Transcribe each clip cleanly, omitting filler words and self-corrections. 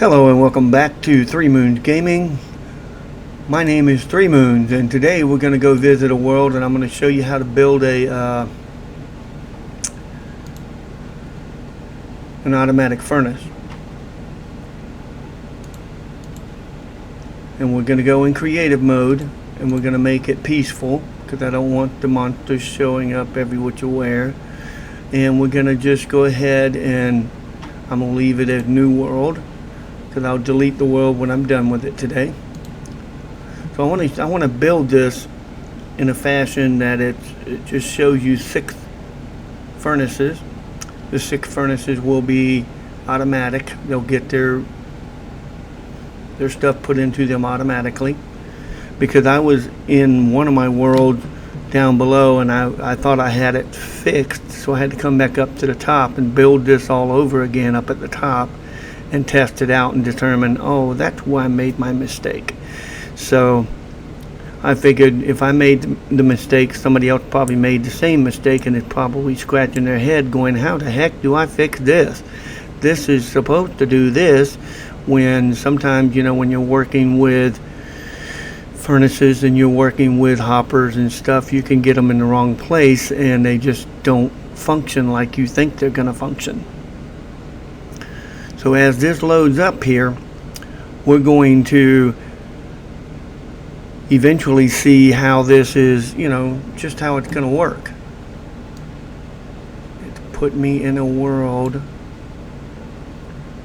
Hello and welcome back to Three Moons Gaming. My name is Three Moons, and today we're going to go visit a world, and I'm going to show you how to build an automatic furnace. And we're going to go in creative mode, and we're going to make it peaceful because I don't want the monsters showing up every which way. And we're going to just go ahead and I'm going to leave it as new world, because I'll delete the world when I'm done with it today. So I want to build this in a fashion that it just shows you 6 furnaces. The 6 furnaces will be automatic. They'll get their stuff put into them automatically. Because I was in one of my worlds down below and I thought I had it fixed, so I had to come back up to the top and build this all over again up at the top and test it out and determine, oh, that's where I made my mistake. So I figured if I made the mistake, somebody else probably made the same mistake and is probably scratching their head going, how the heck do I fix this? This is supposed to do this. When sometimes, when you're working with furnaces and you're working with hoppers and stuff, you can get them in the wrong place and they just don't function like you think they're going to function. So as this loads up here, we're going to eventually see how this is, just how it's going to work. It's put me in a world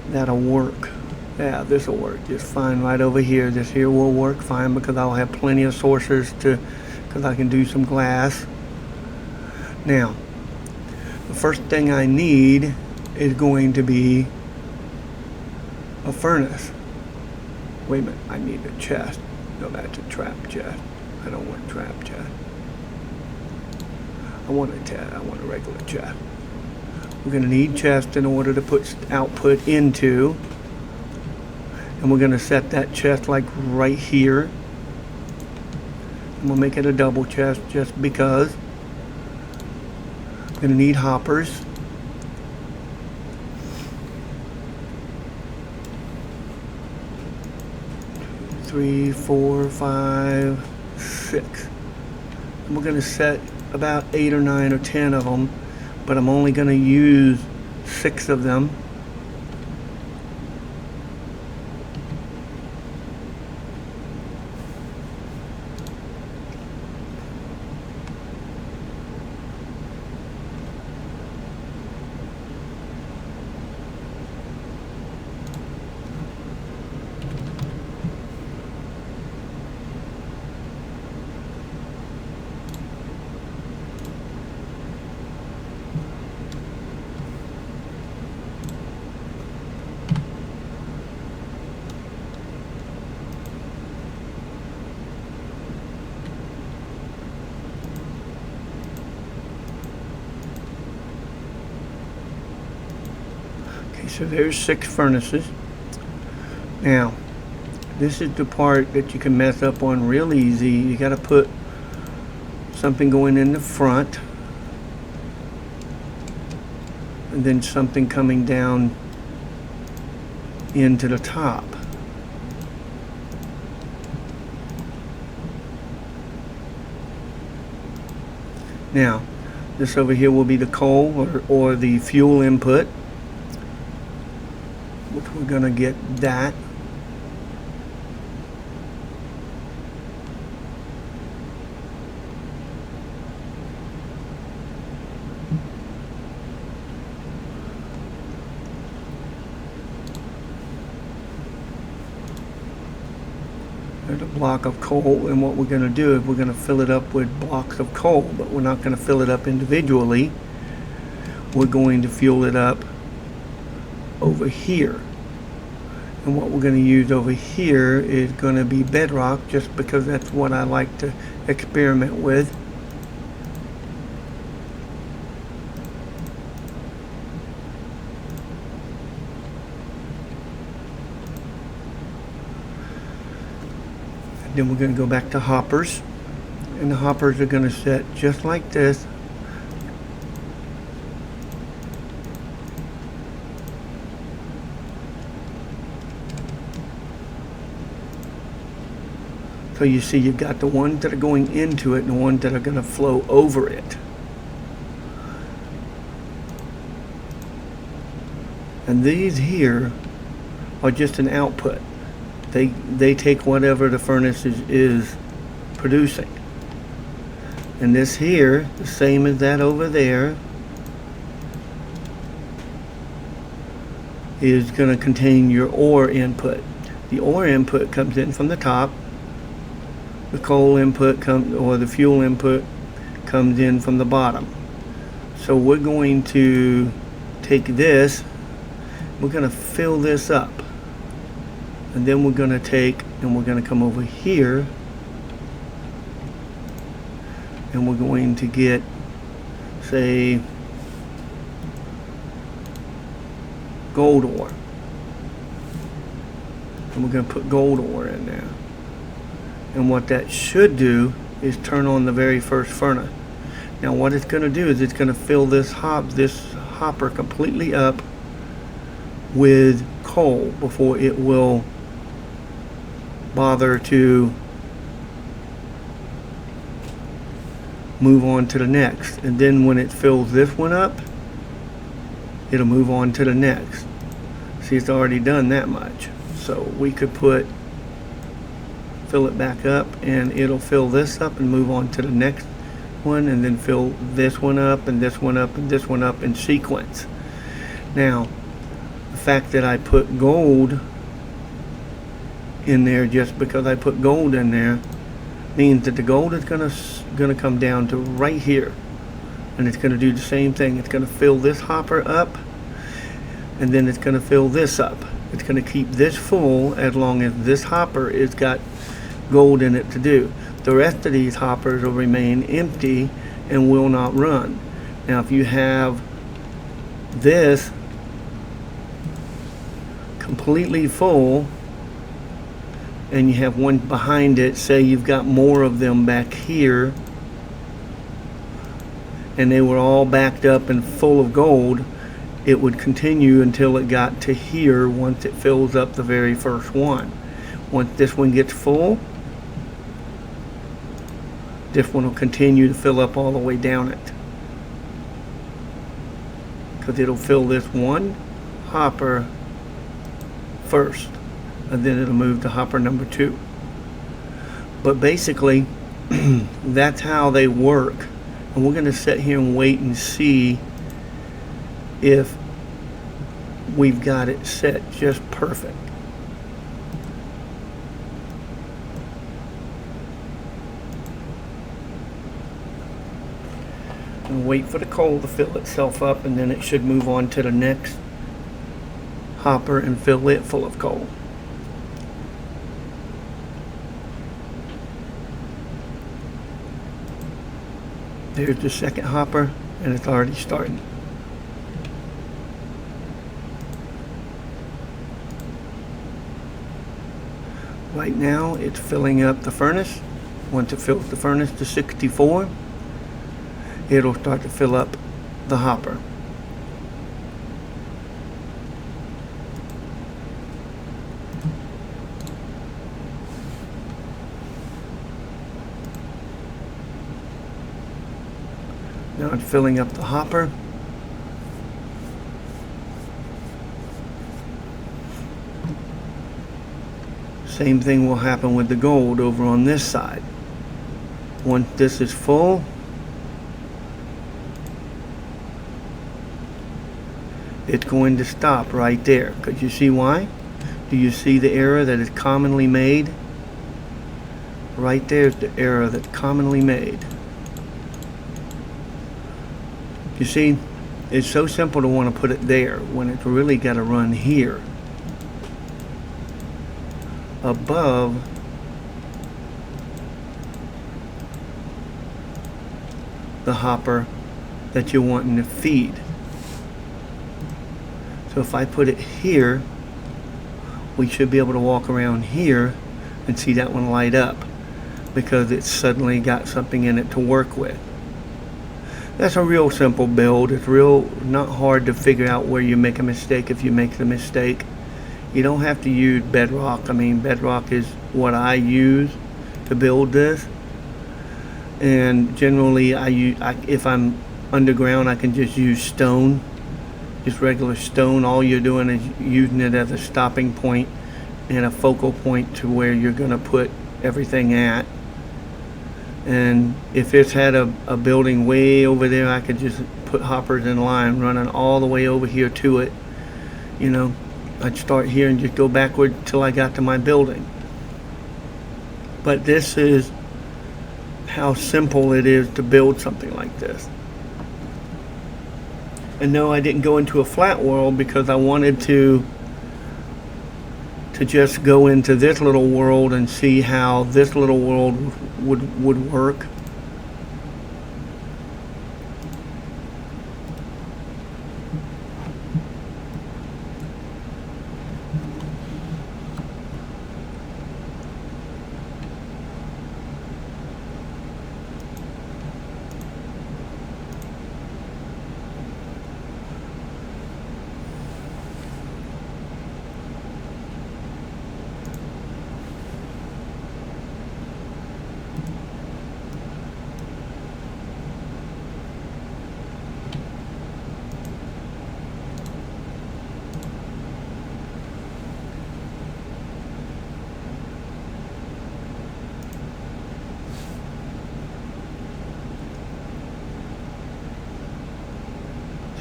that'll work. Yeah, this will work just fine right over here. This here will work fine because I'll have plenty of sources because I can do some glass. Now, the first thing I need is going to be a furnace. Wait a minute, I need a chest. No, that's a trap chest. I don't want a trap chest. I want a regular chest. We're going to need chest in order to put output into. And we're going to set that chest like right here. I'm going to make it a double chest just because. I'm going to need hoppers. 3, 4, 5, 6. And we're going to set about 8 or 9 or 10 of them, but I'm only going to use 6 of them. So there's 6 furnaces. Now, this is the part that you can mess up on real easy. You got to put something going in the front, and then something coming down into the top. Now, this over here will be the coal or the fuel input. We're going to get that. There's a block of coal, and what we're going to do is we're going to fill it up with blocks of coal, but we're not going to fill it up individually. We're going to fuel it up over here. And what we're going to use over here is going to be bedrock, just because that's what I like to experiment with. And then we're going to go back to hoppers. And the hoppers are going to set just like this. So you see you've got the ones that are going into it and the ones that are going to flow over it. And these here are just an output. They take whatever the furnace is producing. And this here, the same as that over there, is going to contain your ore input. The ore input comes in from the top. The coal input or the fuel input comes in from the bottom. So we're going to take this, we're going to fill this up, and then we're going to take and we're going to come over here and we're going to get, say, gold ore, and we're going to put gold ore in there. And what that should do is turn on the very first furnace. Now what it's going to do is it's going to fill this hopper completely up with coal before it will bother to move on to the next. And then when it fills this one up, it'll move on to the next. See, it's already done that much. So we could fill it back up and it'll fill this up and move on to the next one, and then fill this one up and this one up and this one up in sequence. Now the fact that I put gold in there, just because I put gold in there, means that the gold is gonna come down to right here, and it's gonna do the same thing. It's gonna fill this hopper up, and then it's gonna fill this up. It's gonna keep this full as long as this hopper is got gold in it to do. The rest of these hoppers will remain empty and will not run. Now if you have this completely full and you have one behind it, say you've got more of them back here and they were all backed up and full of gold, it would continue until it got to here once it fills up the very first one. Once this one gets full, this one will continue to fill up all the way down it, because it'll fill this one hopper first and then it'll move to hopper number 2. But basically that's how they work, and we're going to sit here and wait and see if we've got it set just perfect. And wait for the coal to fill itself up, and then it should move on to the next hopper and fill it full of coal. There's the second hopper, and it's already starting. Right now it's filling up the furnace. Once it fills the furnace to 64, it'll start to fill up the hopper. Now it's filling up the hopper. Same thing will happen with the gold over on this side. Once this is full, it's going to stop right there. Because you see why? Do you see the error that is commonly made? Right there's the error that's commonly made. You see, it's so simple to want to put it there when it's really got to run here, above the hopper that you're wanting to feed. So if I put it here, we should be able to walk around here and see that one light up, because it's suddenly got something in it to work with. That's a real simple build. It's not hard to figure out where you make a mistake if you make the mistake. You don't have to use bedrock. I mean, bedrock is what I use, to build this. And generally, if I'm underground, I can just use stone, just regular stone. All you're doing is using it as a stopping point and a focal point to where you're going to put everything at. And if it's had a building way over there, I could just put hoppers in line running all the way over here to it. You know, I'd start here and just go backward till I got to my building. But this is how simple it is to build something like this. And no, I didn't go into a flat world because I wanted to just go into this little world and see how this little world would work.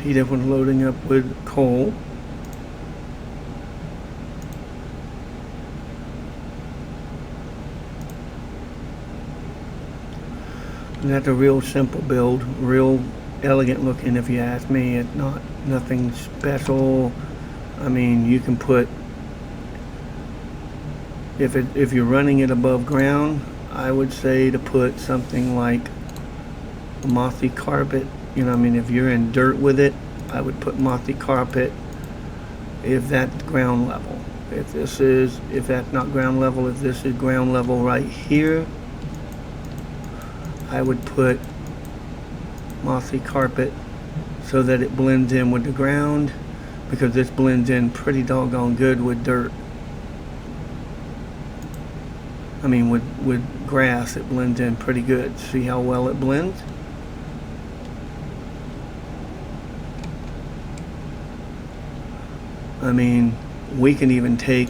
See that one's loading up with coal. And that's a real simple build, real elegant looking if you ask me. It's not nothing special. I mean, you can put, if you're running it above ground, I would say to put something like a mossy carpet. You know, I mean, if you're in dirt with it, I would put mossy carpet if that's ground level. If that's not ground level, if this is ground level right here, I would put mossy carpet so that it blends in with the ground, because this blends in pretty doggone good with dirt. I mean, with grass, it blends in pretty good. See how well it blends? I mean, we can even take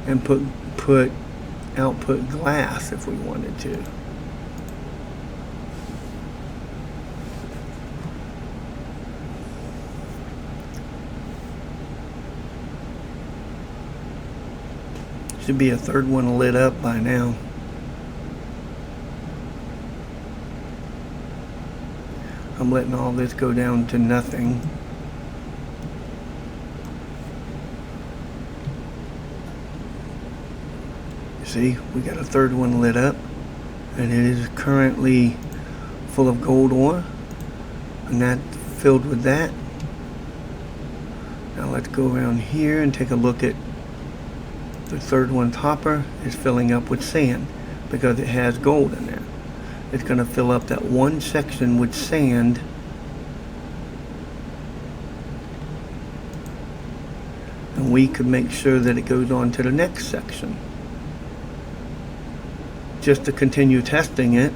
and put output glass if we wanted to. Should be a third one lit up by now. I'm letting all this go down to nothing. You see, we got a third one lit up, and it is currently full of gold ore, and that's filled with that. Now let's go around here and take a look at the third one's hopper. Is filling up with sand because it has gold in there. It's going to fill up that one section with sand, and we could make sure that it goes on to the next section just to continue testing it.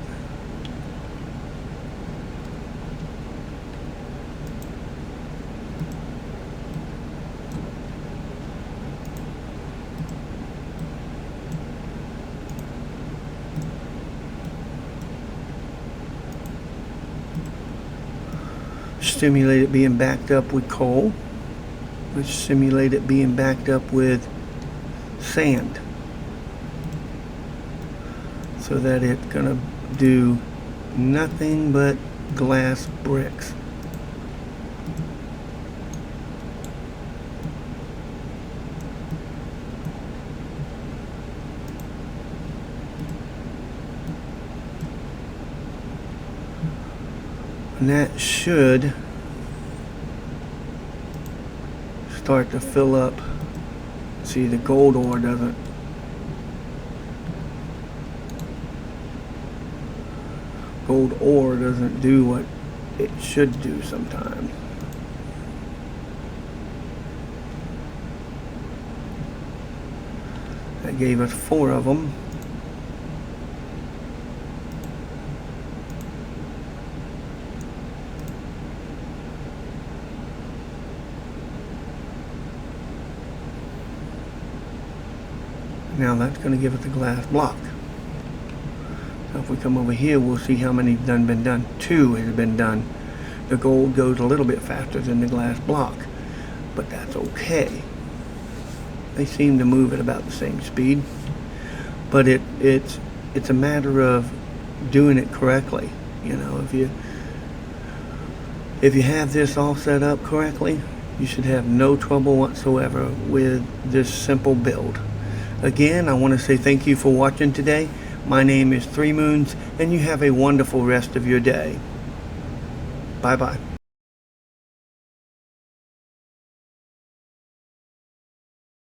Simulate it being backed up with coal, which simulate it being backed up with sand, so that it's gonna do nothing but glass bricks. And that should start to fill up. See, the gold ore doesn't. Gold ore doesn't do what it should do sometimes. That gave us 4 of them. Now that's going to give us a glass block. So if we come over here, we'll see how many been done. 2 has been done. The gold goes a little bit faster than the glass block, but that's okay. They seem to move at about the same speed, but it's a matter of doing it correctly. You know, if you have this all set up correctly, you should have no trouble whatsoever with this simple build. Again, I want to say thank you for watching today. My name is 3 Moons, and you have a wonderful rest of your day. Bye-bye.